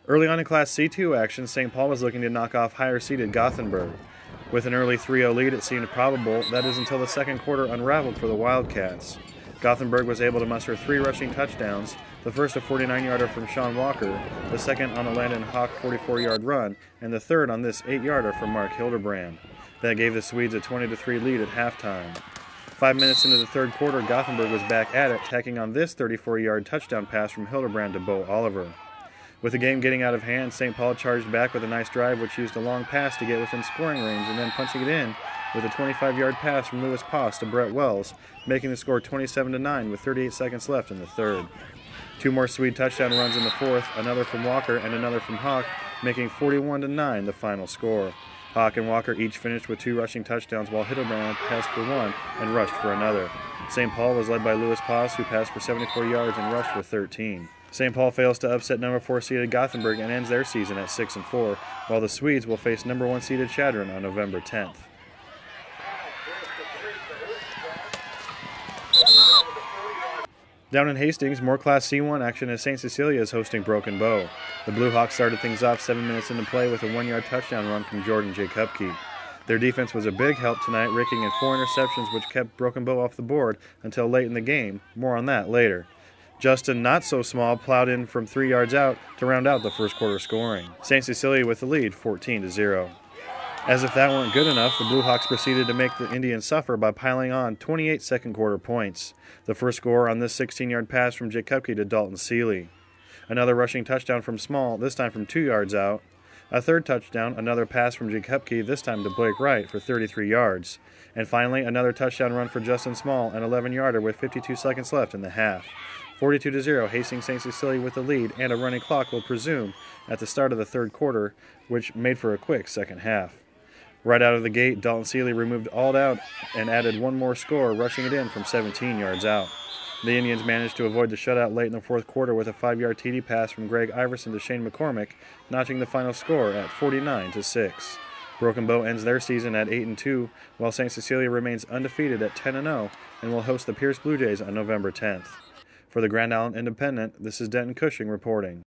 Early on in Class C2 action, St. Paul was looking to knock off higher-seeded Gothenburg. With an early 3-0 lead, it seemed probable, that is until the second quarter unraveled for the Wildcats. Gothenburg was able to muster 3 rushing touchdowns, the first a 49-yarder from Sean Walker, the second on a Landon Hawk 44-yard run, and the third on this 8-yarder from Mark Hildebrand. That gave the Swedes a 20-3 lead at halftime. 5 minutes into the third quarter, Gothenburg was back at it, tacking on this 34-yard touchdown pass from Hildebrand to Bo Oliver. With the game getting out of hand, St. Paul charged back with a nice drive which used a long pass to get within scoring range and then punching it in with a 25-yard pass from Lewis Poss to Brett Wells, making the score 27-9 with 38 seconds left in the third. 2 more Swede touchdown runs in the fourth, another from Walker and another from Hawk, making 41-9 the final score. Hawk and Walker each finished with 2 rushing touchdowns while Hildebrand passed for 1 and rushed for another. St. Paul was led by Lewis Poss, who passed for 74 yards and rushed for 13. St. Paul fails to upset number 4 seeded Gothenburg and ends their season at 6-4, while the Swedes will face number 1 seeded Chadron on November 10th. Down in Hastings, more Class C1 action as St. Cecilia is hosting Broken Bow. The Blue Hawks started things off 7 minutes into play with a 1-yard touchdown run from Jordan Jacobke. Their defense was a big help tonight, raking in 4 interceptions which kept Broken Bow off the board until late in the game. More on that later. Justin, not so small, plowed in from 3 yards out to round out the first quarter scoring. St. Cecilia with the lead, 14-0. As if that weren't good enough, the Blue Hawks proceeded to make the Indians suffer by piling on 28 second quarter points. The first score on this 16-yard pass from Jacobke to Dalton Seeley. Another rushing touchdown from Small, this time from 2 yards out. A third touchdown, another pass from Jacobke, this time to Blake Wright for 33 yards. And finally, another touchdown run for Justin Small, an 11-yarder with 52 seconds left in the half. 42-0, Hastings St. Cecilia with the lead, and a running clock will presume at the start of the third quarter, which made for a quick second half. Right out of the gate, Dalton Seeley removed all doubt and added 1 more score, rushing it in from 17 yards out. The Indians managed to avoid the shutout late in the fourth quarter with a 5-yard TD pass from Greg Iverson to Shane McCormick, notching the final score at 49-6. Broken Bow ends their season at 8-2, while St. Cecilia remains undefeated at 10-0 and will host the Pierce Blue Jays on November 10th. For the Grand Island Independent, this is Denton Cushing reporting.